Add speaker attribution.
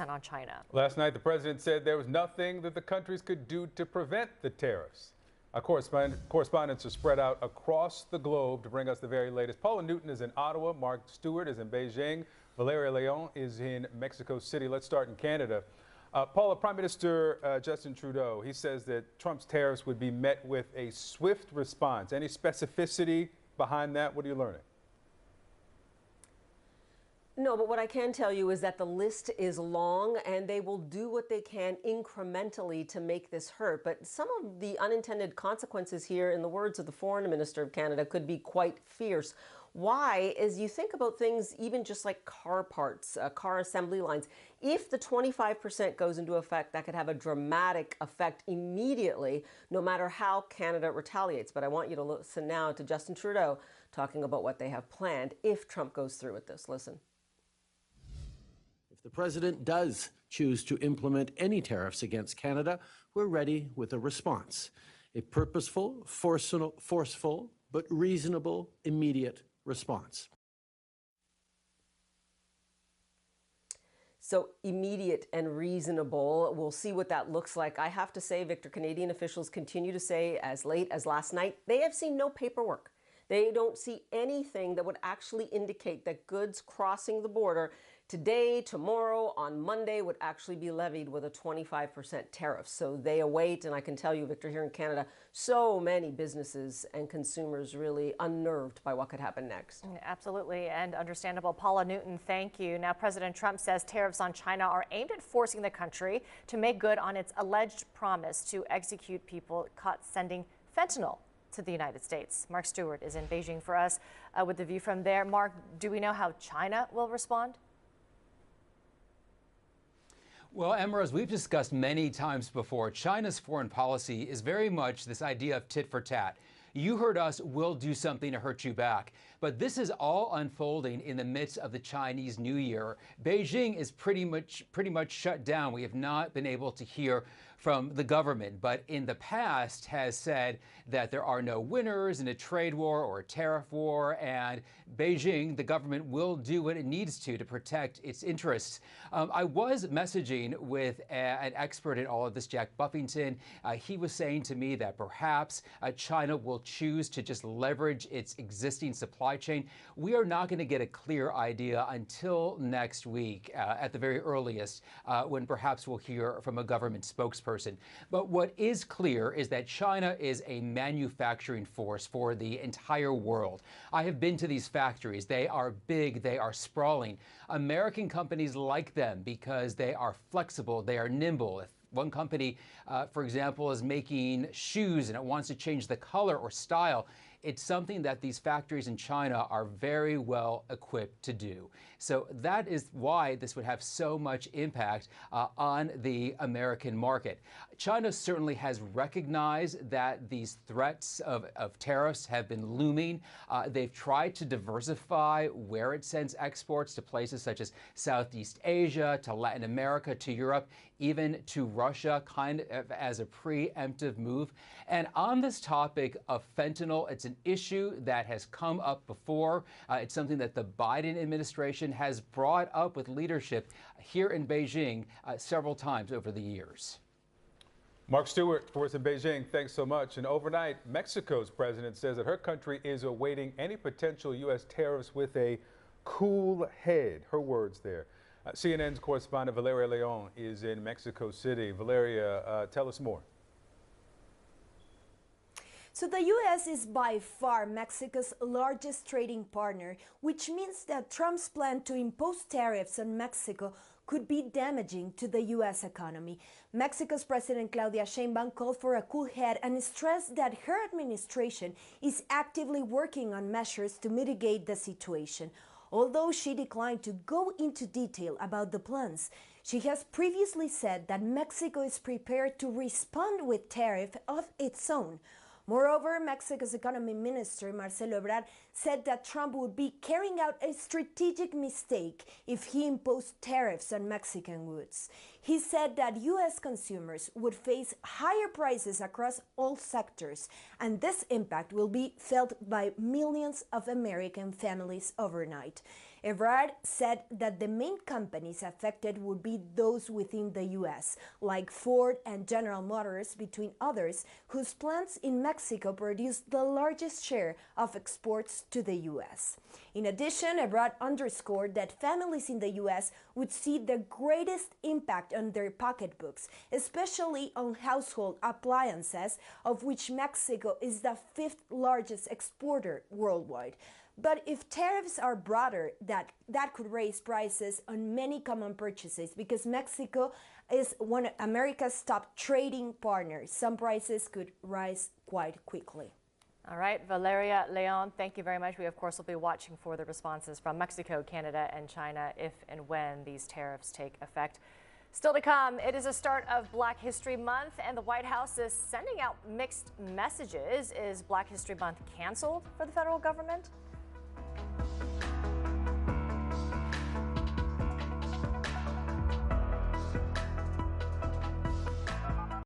Speaker 1: 25% on China.
Speaker 2: Last night, the president said there was nothing that the countries could do to prevent the tariffs. Our correspondents are spread out across the globe to bring us the very latest. Paula Newton is in Ottawa. Mark Stewart is in Beijing. Valeria Leon is in Mexico City. Let's start in Canada. Paula, Prime Minister Justin Trudeau, he says that Trump's tariffs would be met with a swift response. Any specificity behind that? What are you learning?
Speaker 3: No, but what I can tell you is that the list is long and they will do what they can incrementally to make this hurt. But some of the unintended consequences here, in the words of the Foreign Minister of Canada, could be quite fierce. Why? Is you think about things even just like car parts, car assembly lines. If the 25% goes into effect, that could have a dramatic effect immediately, no matter how Canada retaliates. But I want you to listen now to Justin Trudeau talking about what they have planned if Trump goes through with this. Listen.
Speaker 4: If the president does choose to implement any tariffs against Canada, we're ready with a response. A purposeful, forceful, but reasonable, immediate response.
Speaker 3: So immediate and reasonable. We'll see what that looks like. I have to say, Victor, Canadian officials continue to say, as late as last night, they have seen no paperwork. They don't see anything that would actually indicate that goods crossing the border today, tomorrow, on Monday would actually be levied with a 25% tariff. So they await, and I can tell you, Victor, here in Canada, so many businesses and consumers really unnerved by what could happen next.
Speaker 1: Absolutely, and understandable. Paula Newton, thank you. Now, President Trump says tariffs on China are aimed at forcing the country to make good on its alleged promise to execute people caught sending fentanyl to the United States. Mark Stewart is in Beijing for us with the view from there. Mark, do we know how China will respond?
Speaker 5: Well, Emma, as we've discussed many times before, China's foreign policy is very much this idea of tit for tat. You hurt us, we'll do something to hurt you back. But this is all unfolding in the midst of the Chinese New Year. Beijing is pretty much shut down. We have not been able to hear from the government, but in the past has said that there are no winners in a trade war or a tariff war, and Beijing, the government, will do what it needs to protect its interests. I was messaging with an expert in all of this, Jack Buffington. He was saying to me that perhaps China will choose to just leverage its existing supply chain. We are not going to get a clear idea until next week, at the very earliest, when perhaps we'll hear from a government spokesperson. But what is clear is that China is a manufacturing force for the entire world. I have been to these factories. They are big, they are sprawling. American companies like them because they are flexible, they are nimble. If one company, for example, is making shoes and it wants to change the color or style, it's something that these factories in China are very well equipped to do. So that is why this would have so much impact on the American market. China certainly has recognized that these threats of tariffs have been looming. They've tried to diversify where it sends exports to places such as Southeast Asia, to Latin America, to Europe, even to Russia, kind of as a preemptive move. And on this topic of fentanyl, it's an issue that has come up before. It's something that the Biden administration has brought up with leadership here in Beijing several times over the years.
Speaker 2: Mark Stewart for us in Beijing, thanks so much. And overnight, Mexico's president says that her country is awaiting any potential U.S. tariffs with a cool head. Her words there. CNN's correspondent Valeria Leon is in Mexico City. Valeria, tell us more.
Speaker 6: So the U.S. is by far Mexico's largest trading partner, which means that Trump's plan to impose tariffs on Mexico could be damaging to the U.S. economy. Mexico's President Claudia Sheinbaum called for a cool head and stressed that her administration is actively working on measures to mitigate the situation. Although she declined to go into detail about the plans, she has previously said that Mexico is prepared to respond with tariffs of its own. Moreover, Mexico's economy minister, Marcelo Ebrard, said that Trump would be carrying out a strategic mistake if he imposed tariffs on Mexican goods. He said that U.S. consumers would face higher prices across all sectors, and this impact will be felt by millions of American families overnight. Ebrard said that the main companies affected would be those within the U.S., like Ford and General Motors, between others, whose plants in Mexico produce the largest share of exports to the U.S. In addition, Ebrard underscored that families in the U.S. would see the greatest impact on their pocketbooks, especially on household appliances, of which Mexico is the fifth largest exporter worldwide. But if tariffs are broader, that could raise prices on many common purchases because Mexico is one of America's top trading partners. Some prices could rise quite quickly.
Speaker 1: All right, Valeria Leon, thank you very much. We, of course, will be watching for the responses from Mexico, Canada, and China if and when these tariffs take effect. Still to come, it is the start of Black History Month, and the White House is sending out mixed messages. Is Black History Month canceled for the federal government?